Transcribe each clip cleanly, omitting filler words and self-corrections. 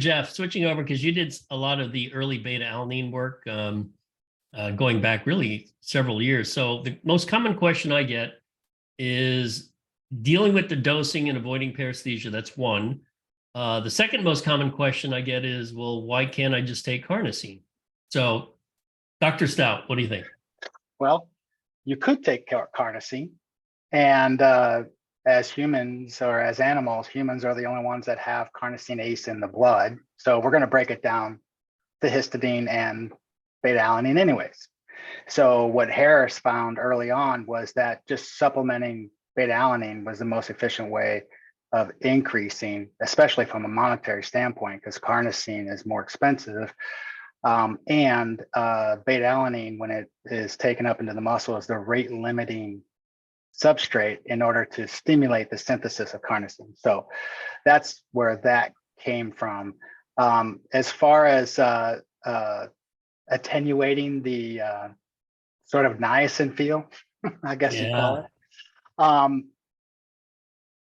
Jeff, switching over, because you did a lot of the early beta alanine work going back really several years. So the most common question I get is dealing with the dosing and avoiding paresthesia. That's one. The second most common question I get is, well, why can't I just take carnosine? So Dr. Stout, what do you think? Well, you could take carnosine, and as humans or as animals, humans are the only ones that have carnosinase in the blood. So we're going to break it down to histidine and beta alanine anyways. So what Harris found early on was that just supplementing beta alanine was the most efficient way of increasing, especially from a monetary standpoint, because carnosine is more expensive. And beta alanine, when it is taken up into the muscle, is the rate limiting substrate in order to stimulate the synthesis of carnosine. So that's where that came from. As far as attenuating the sort of niacin feel, I guess you call it.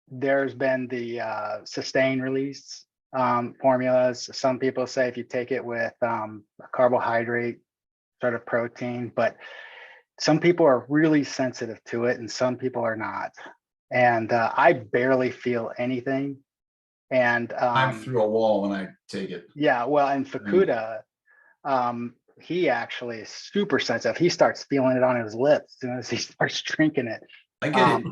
There's been the sustained release formulas. Some people say if you take it with a carbohydrate sort of protein, but some people are really sensitive to it and some people are not. And I barely feel anything. And I'm through a wall when I take it. Yeah, well, and Fukuda, he actually is super sensitive. He starts feeling it on his lips as soon as he starts drinking it. I get it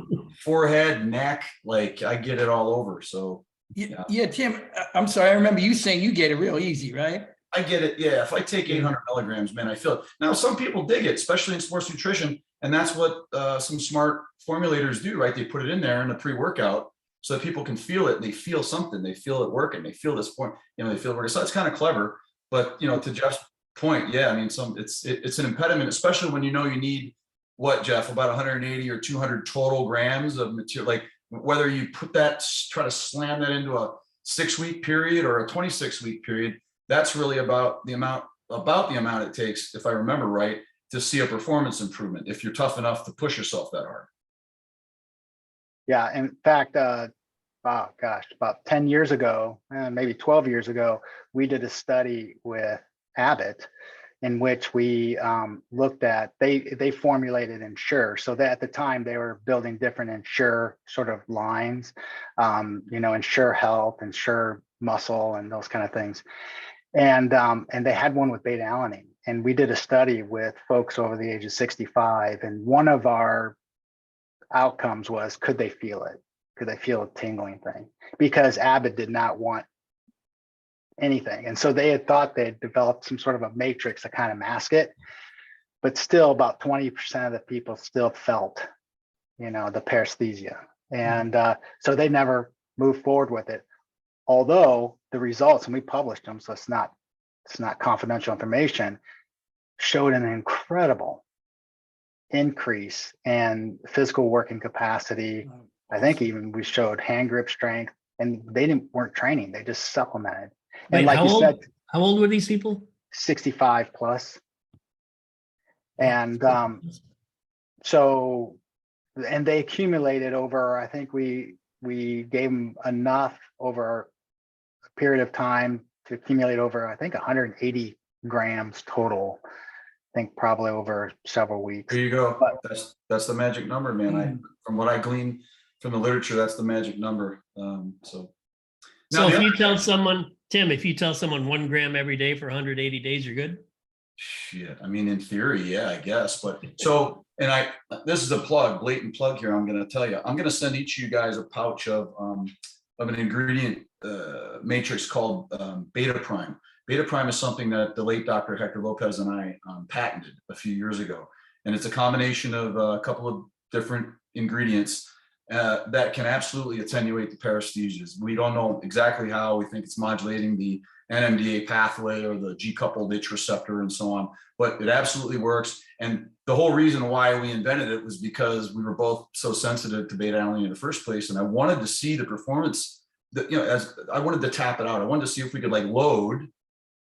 forehead, neck, like I get it all over. So yeah, Tim, I'm sorry. I remember you saying you get it real easy, right? I get it. Yeah. If I take 800 milligrams, man, I feel it. Now, some people dig it, especially in sports nutrition. And that's what some smart formulators do, right? They put it in there in a pre-workout so that people can feel it and they feel something. They feel it working. They feel this point, they feel it working. So it's kind of clever. But, to Jeff's point, yeah, I mean, it's an impediment, especially when you need what, Jeff, about 180 or 200 total grams of material, like whether you put that, try to slam that into a 6-week period or a 26-week period, that's really about the amount it takes, if I remember right, to see a performance improvement if you're tough enough to push yourself that hard. Yeah, in fact, about 10 years ago, maybe 12 years ago, we did a study with Abbott in which we looked at, they formulated Ensure. So that at the time they were building different Ensure sort of lines, Ensure Health, Ensure Muscle, and those kind of things. And they had one with beta alanine. And we did a study with folks over the age of 65. And one of our outcomes was, could they feel it? Could they feel a tingling thing? Because Abbott did not want anything. And so they had thought they had developed some sort of a matrix to kind of mask it. But still about 20% of the people still felt, the paresthesia. And so they never moved forward with it. Although the results, and we published them, so it's not confidential information, showed an incredible increase in physical working capacity. I think even we showed hand grip strength, and they weren't training; they just supplemented. Wait, and like you said, how old were these people? 65 plus. And so, and they accumulated over. I think we gave them enough over a period of time to accumulate over, I think, 180 grams total. I think probably over several weeks. There you go. But that's the magic number, man. From what I gleaned from the literature, that's the magic number. So if you tell someone, Tim, if you tell someone 1 gram every day for 180 days, you're good? Shit. I mean, in theory, yeah, I guess. But so, and this is a blatant plug here. I'm going to tell you, I'm going to send each of you guys a pouch of an ingredient matrix called Beta Prime. Beta Prime is something that the late Dr. Hector Lopez and I patented a few years ago. And it's a combination of a couple of different ingredients that can absolutely attenuate the paresthesias. We don't know exactly how. We think it's modulating the NMDA pathway or the G-coupled itch receptor and so on, but it absolutely works. And the whole reason why we invented it was because we were both so sensitive to beta alanine in the first place. And I wanted to see the performance that, as I wanted to tap it out. I wanted to see if we could load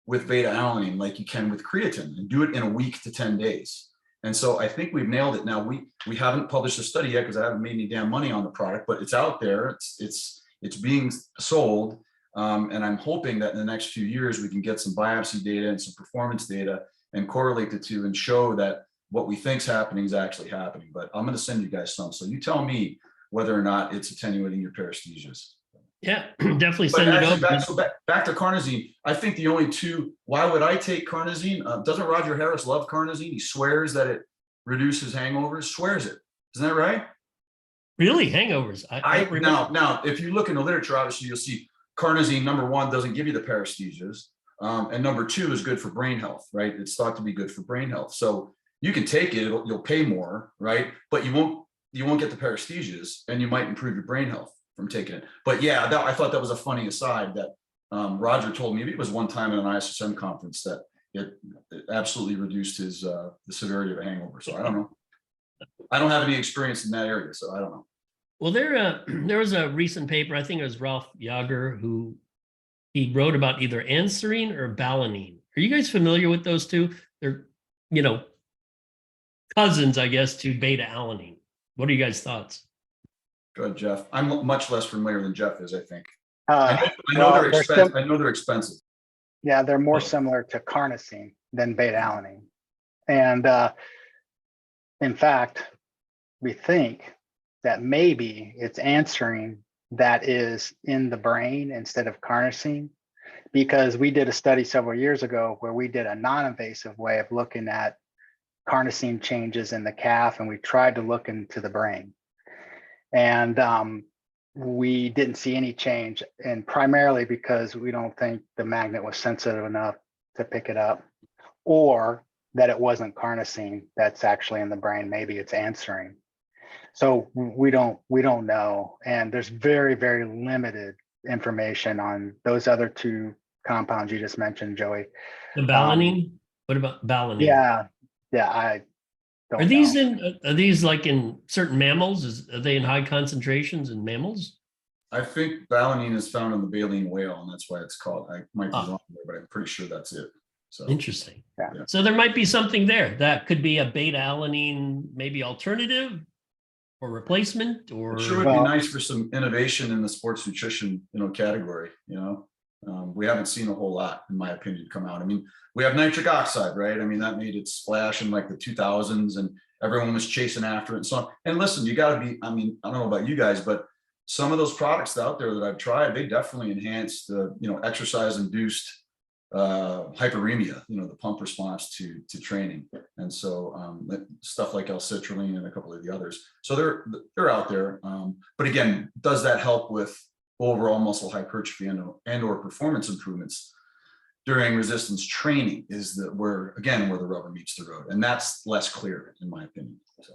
with beta alanine like you can with creatine and do it in a week to 10 days. And so I think we've nailed it. Now we haven't published a study yet because I haven't made any damn money on the product, but it's out there. It's being sold. And I'm hoping that in the next few years, we can get some biopsy data and some performance data and correlate the two and show that what we think is happening is actually happening. But I'm going to send you guys some. So you tell me whether or not it's attenuating your paresthesias. Yeah, definitely But send it actually, over. back to carnosine. I think the only two, why would I take carnosine? Doesn't Roger Harris love carnosine? He swears that it reduces hangovers, swears it. Isn't that right? Really, hangovers. I don't remember. Now, if you look in the literature, obviously you'll see carnosine, number one, doesn't give you the paresthesias. And number two is good for brain health, right? It's thought to be good for brain health. So you can take it, you'll pay more, right? But you won't get the paresthesias, and you might improve your brain health from taking it. But yeah, I thought that was a funny aside that Roger told me. Maybe it was one time at an ISSN conference that it absolutely reduced his the severity of a hangover. So I don't know. I don't have any experience in that area, so I don't know. Well, there was a recent paper, I think it was Ralph Yager, who he wrote about either anserine or balanine. Are you guys familiar with those two? They're, cousins, I guess, to beta alanine. What are you guys' thoughts? Go ahead, Jeff. I'm much less familiar than Jeff is, I think. Uh, I know well, they're expensive. I know they're expensive. Yeah, they're more similar to carnosine than beta alanine. And in fact, we think that maybe it's anserine that is in the brain instead of carnosine, because we did a study several years ago where we did a non-invasive way of looking at carnosine changes in the calf, and we tried to look into the brain. And we didn't see any change, and primarily because we don't think the magnet was sensitive enough to pick it up, or that it wasn't carnosine that's actually in the brain. Maybe it's anserine. So we don't know. And there's very, very limited information on those other two compounds you just mentioned, Joey. The balanine? What about balanine? Yeah, I don't Are these know. are these like in certain mammals? Are they in high concentrations in mammals? I think balanine is found in the baleen whale, and that's why it's called. I might be wrong there, but I'm pretty sure that's it. So Interesting. Yeah. So there might be something there that could be a beta alanine, maybe alternative or replacement, or it sure would be nice for some innovation in the sports nutrition, category. We haven't seen a whole lot, in my opinion, come out. I mean, we have nitric oxide, right? I mean, that made its splash in like the 2000s, and everyone was chasing after it and so on. And listen, you got to be, I mean, I don't know about you guys, but some of those products out there that I've tried, they definitely enhance the, exercise-induced hyperemia, the pump response to training. And so stuff like L-citrulline and a couple of the others. So they're out there. But again, does that help with overall muscle hypertrophy and or performance improvements during resistance training is where the rubber meets the road. And that's less clear, in my opinion. So.